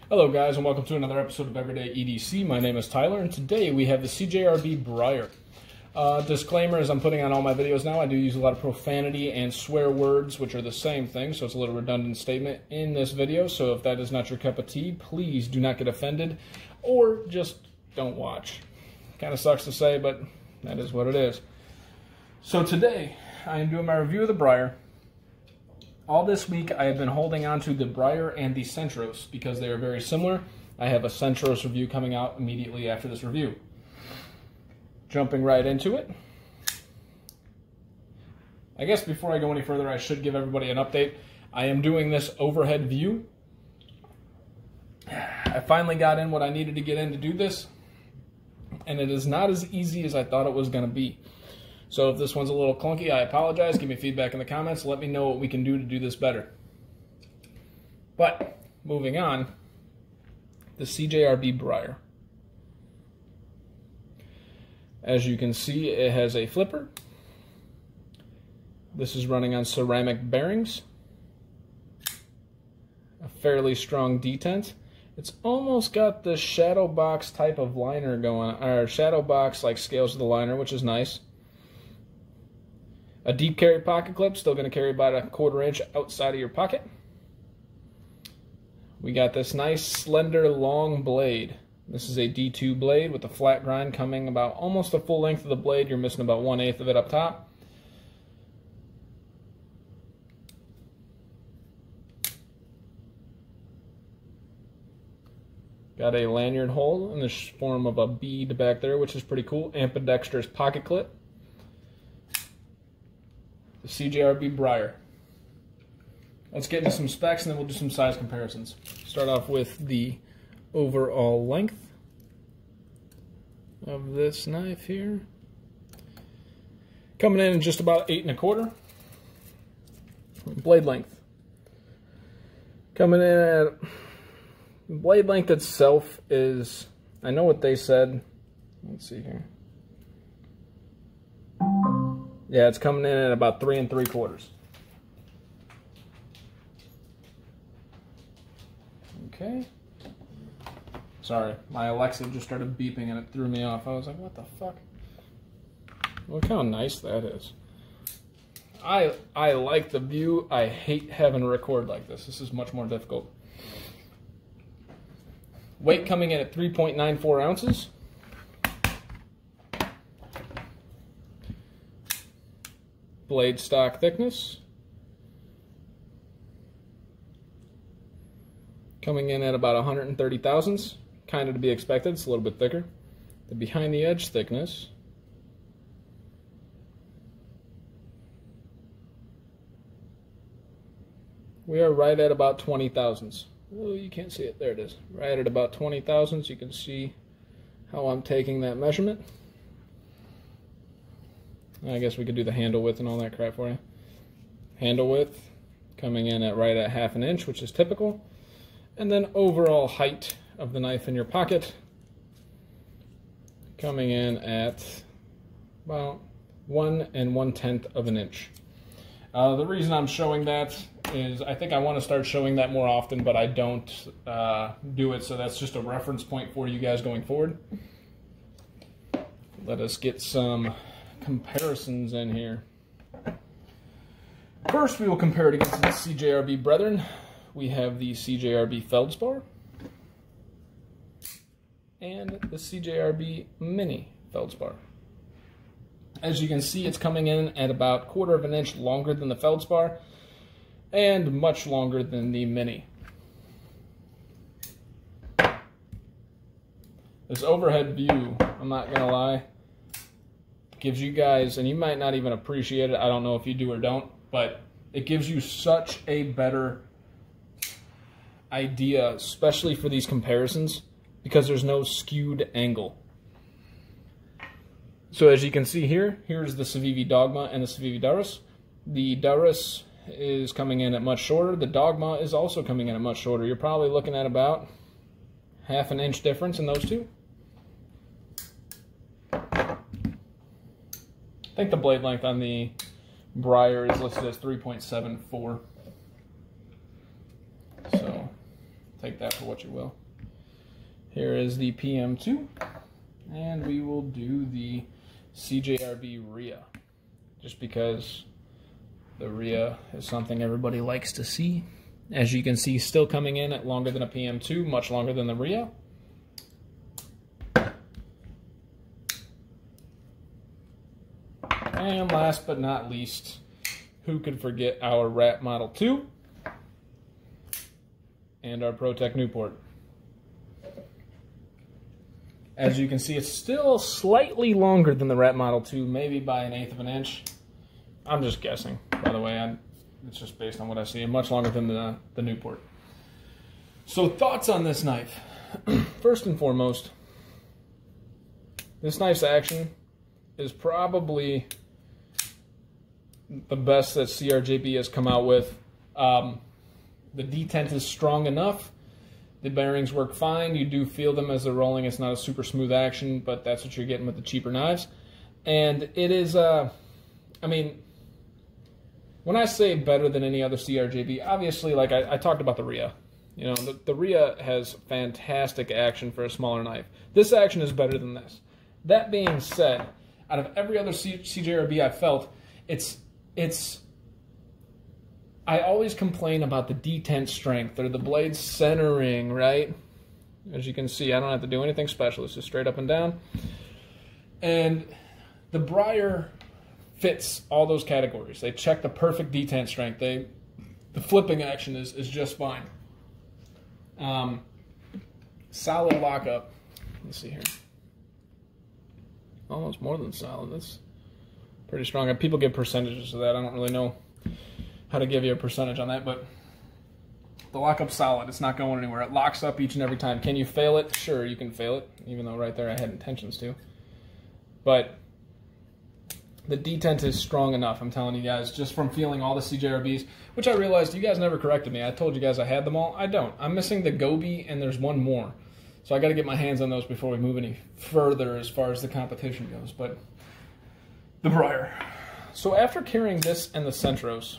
Hello guys, and welcome to another episode of Everyday EDC. My name is Tyler, and today we have the CJRB Briar. Disclaimer, as I'm putting on all my videos now, I do use a lot of profanity and swear words, which are the same thing, so it's a little redundant statement in this video. So if that is not your cup of tea, please do not get offended, or just don't watch. Kind of sucks to say, but that is what it is. So today, I am doing my review of the Briar. All this week, I have been holding on to the Briar and the Centros because they are very similar. I have a Centros review coming out immediately after this review. Jumping right into it. I guess before I go any further, I should give everybody an update. I am doing this overhead view. I finally got in what I needed to get in to do this, and it is not as easy as I thought it was going to be. So if this one's a little clunky, I apologize. Give me feedback in the comments. Let me know what we can do to do this better. But, moving on, the CJRB Briar. As you can see, it has a flipper. This is running on ceramic bearings. A fairly strong detent. It's almost got the shadow box type of liner going, or shadow box like scales of the liner, which is nice. A deep carry pocket clip, still going to carry about a 1/4 inch outside of your pocket. We got this nice slender long blade. This is a D2 blade with a flat grind coming about almost the full length of the blade. You're missing about 1/8 of it up top. Got a lanyard hole in the form of a bead back there, which is pretty cool. Ambidextrous pocket clip. The CJRB Briar. Let's get into some specs and then we'll do some size comparisons. Start off with the overall length of this knife here. Coming in just about 8 1/4. Blade length. Coming in at, blade length itself is, I know what they said. Let's see here. Yeah, it's coming in at about 3 3/4. Okay. Sorry, my Alexa just started beeping and it threw me off. I was like, what the fuck? Look how nice that is. I like the view. I hate having to record like this. This is much more difficult. Weight coming in at 3.94 ounces. Blade stock thickness. Coming in at about 130 thousandths. Kind of to be expected, it's a little bit thicker. The behind the edge thickness. We are right at about 20 thousandths. Oh, you can't see it. There it is. Right at about 20 thousandths. You can see how I'm taking that measurement. I guess we could do the handle width and all that crap for you. Handle width coming in at right at 1/2 inch, which is typical. And then overall height of the knife in your pocket coming in at about 1 1/10 of an inch. The reason I'm showing that is I think I want to start showing that more often, but I don't do it, so that's just a reference point for you guys going forward. Let us get some comparisons in here. First, we will compare it against the CJRB brethren. We have the CJRB Feldspar and the CJRB Mini Feldspar. As you can see, it's coming in at about 1/4 of an inch longer than the Feldspar and much longer than the Mini. This overhead view, I'm not gonna lie, gives you guys, and you might not even appreciate it, I don't know if you do or don't, but it gives you such a better idea, especially for these comparisons, because there's no skewed angle. So as you can see here, here's the Civivi Dogma and the Civivi Durus. The Durus is coming in at much shorter. The Dogma is also coming in at much shorter. You're probably looking at about 1/2 inch difference in those two. I think the blade length on the Briar is listed as 3.74. So take that for what you will. Here is the PM2, and we will do the CJRB RIA, just because the RIA is something everybody likes to see. As you can see, still coming in at longer than a PM2, much longer than the RIA. And last but not least, who could forget our Rat Model 2 and our ProTech Newport. As you can see, it's still slightly longer than the Rat Model 2, maybe by 1/8 of an inch. I'm just guessing, by the way. It's just based on what I see, and much longer than the Newport. So thoughts on this knife. First and foremost, this knife's action is probably the best that CJRB has come out with. The detent is strong enough. The bearings work fine. You do feel them as they're rolling. It's not a super smooth action, but that's what you're getting with the cheaper knives. And it is, I mean, when I say better than any other CJRB, obviously, like I talked about the RIA. You know, the RIA has fantastic action for a smaller knife. This action is better than this. That being said, out of every other CJRB I've felt, I always complain about the detent strength or the blade centering, right? As you can see, I don't have to do anything special. It's just straight up and down. And the Briar fits all those categories. They check the perfect detent strength. The flipping action is just fine. Solid lockup. Let's see here. Almost more than solid. That's pretty strong. People give percentages of that. I don't really know how to give you a percentage on that, but the lockup's solid. It's not going anywhere. It locks up each and every time. Can you fail it? Sure, you can fail it, even though right there I had intentions to. But the detent is strong enough, I'm telling you guys, just from feeling all the CJRBs, which I realized you guys never corrected me. I told you guys I had them all. I don't. I'm missing the Gobi, and there's one more. So I got to get my hands on those before we move any further as far as the competition goes. But the Briar. So after carrying this and the Centros,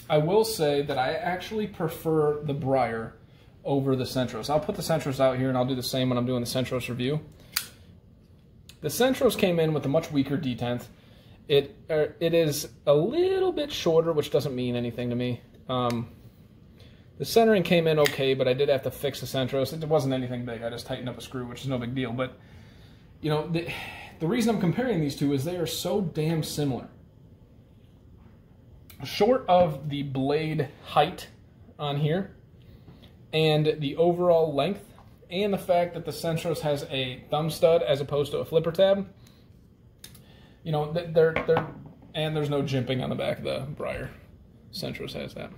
I will say that I actually prefer the Briar over the Centros. I'll put the Centros out here, and I'll do the same when I'm doing the Centros review. The Centros came in with a much weaker detent. It is a little bit shorter, which doesn't mean anything to me. The centering came in okay, but I did have to fix the Centros. It wasn't anything big. I just tightened up a screw, which is no big deal. But, you know, the reason I'm comparing these two is they are so damn similar. Short of the blade height on here and the overall length and the fact that the Centros has a thumb stud as opposed to a flipper tab, you know, and there's no jimping on the back of the Briar. Centros has that.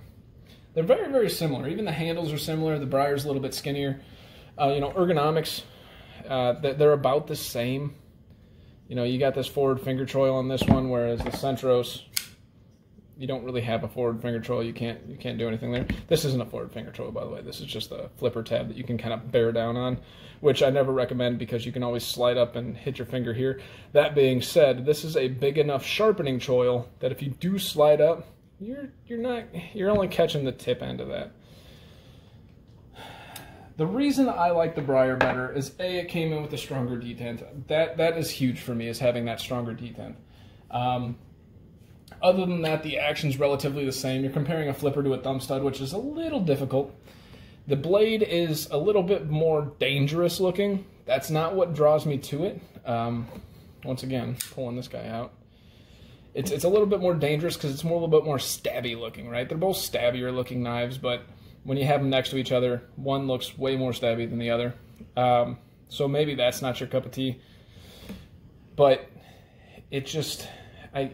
They're very, very similar. Even the handles are similar. The Briar's a little bit skinnier. You know, ergonomics, they're about the same. You know, you got this forward finger choil on this one, whereas the Centros, you don't really have a forward finger choil. You can't do anything there. This isn't a forward finger choil, by the way. This is just a flipper tab that you can kind of bear down on, which I never recommend because you can always slide up and hit your finger here. That being said, this is a big enough sharpening choil that if you do slide up, you're only catching the tip end of that. The reason I like the Briar better is A, it came in with a stronger detent. That is huge for me, is having that stronger detent. Other than that, the action's relatively the same. You're comparing a flipper to a thumb stud, which is a little difficult. The blade is a little bit more dangerous looking. That's not what draws me to it. Once again, pulling this guy out. It's a little bit more dangerous because it's a little bit more stabby looking, right? They're both stabbier looking knives, but when you have them next to each other, one looks way more stabby than the other. So maybe that's not your cup of tea. But it just, I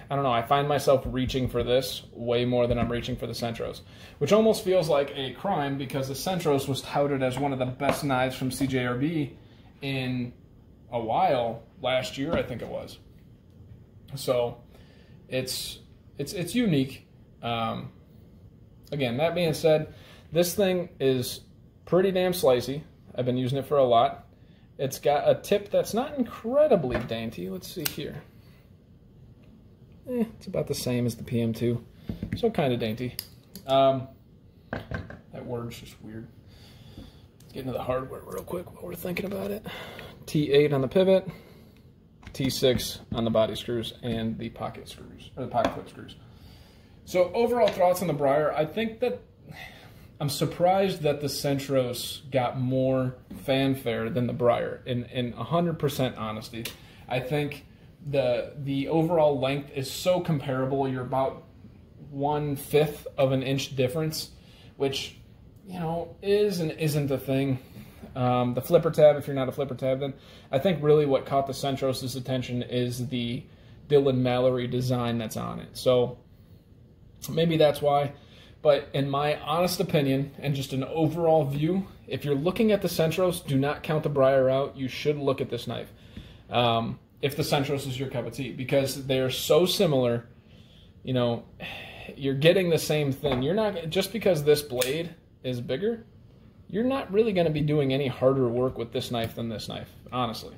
don't know, I find myself reaching for this way more than I'm reaching for the Centros, which almost feels like a crime because the Centros was touted as one of the best knives from CJRB in a while, last year I think it was. So it's unique. Again, that being said, this thing is pretty damn slicey. I've been using it for a lot. It's got a tip that's not incredibly dainty. Let's see here. It's about the same as the PM2, so kind of dainty. That word's just weird. Let's get into the hardware real quick while we're thinking about it. T8 on the pivot, T6 on the body screws and the pocket screws, or the pocket clip screws. So overall thoughts on the Briar, I think that I'm surprised that the Centros got more fanfare than the Briar, in 100% honesty. I think the overall length is so comparable. You're about 1/5 of an inch difference, which, you know, is and isn't a thing. The flipper tab, if you're not a flipper tab, then I think really what caught the Centros' attention is the Dylan Mallory design that's on it. So maybe that's why. But in my honest opinion, and just an overall view, if you're looking at the Centros, do not count the Briar out. You should look at this knife. If the Centros is your cup of tea, because they're so similar, you know, you're getting the same thing. You're not, just because this blade is bigger, you're not really going to be doing any harder work with this knife than this knife, honestly.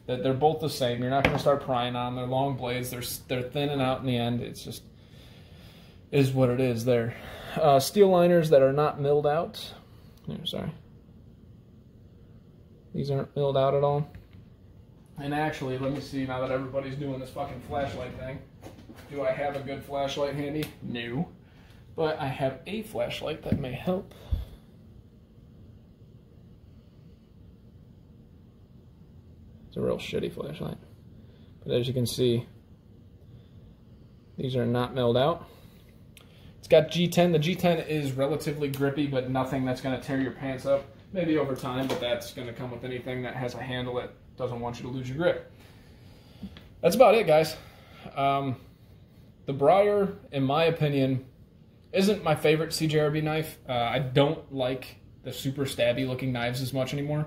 They're both the same. You're not going to start prying on. They're long blades. They're thin and out in the end. It's just is what it is there. Steel liners that are not milled out. Sorry. These aren't milled out at all. And actually, let me see, now that everybody's doing this fucking flashlight thing, do I have a good flashlight handy? No. But I have a flashlight that may help. It's a real shitty flashlight. But as you can see, these are not milled out. It's got G10. The G10 is relatively grippy, but nothing that's going to tear your pants up. Maybe over time, but that's going to come with anything that has a handle that doesn't want you to lose your grip. That's about it, guys. The Briar, in my opinion, isn't my favorite CJRB knife. I don't like the super stabby looking knives as much anymore.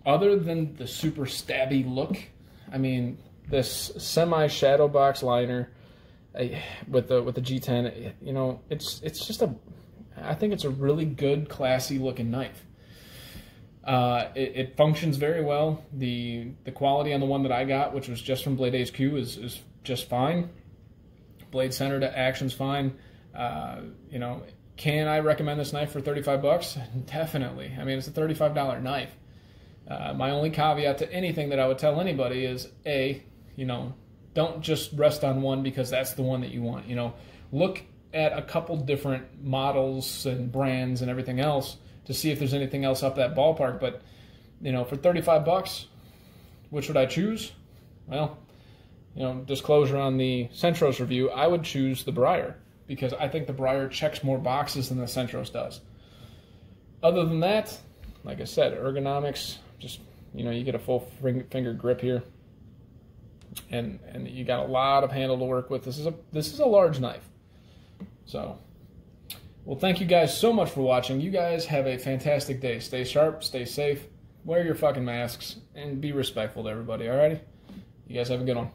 Other than the super stabby look, I mean, this semi-shadow box liner with the G10, you know, it's just I think it's a really good, classy looking knife. It functions very well. The quality on the one that I got, which was just from Blade HQ, is just fine. Blade center to action's fine. You know, can I recommend this knife for 35 bucks? Definitely. I mean, it's a $35 knife. My only caveat to anything that I would tell anybody is, you know, don't just rest on one because that's the one that you want. You know, look at a couple different models and brands and everything else to see if there's anything else up that ballpark. But, you know, for 35 bucks, which would I choose? Well, you know, disclosure on the Centros review, I would choose the Briar because I think the Briar checks more boxes than the Centros does. Other than that, like I said, ergonomics, just, you know, you get a full finger grip here, and you got a lot of handle to work with. This is a large knife. So, well, thank you guys so much for watching. You guys have a fantastic day. Stay sharp, stay safe, wear your fucking masks, and be respectful to everybody, alrighty? You guys have a good one.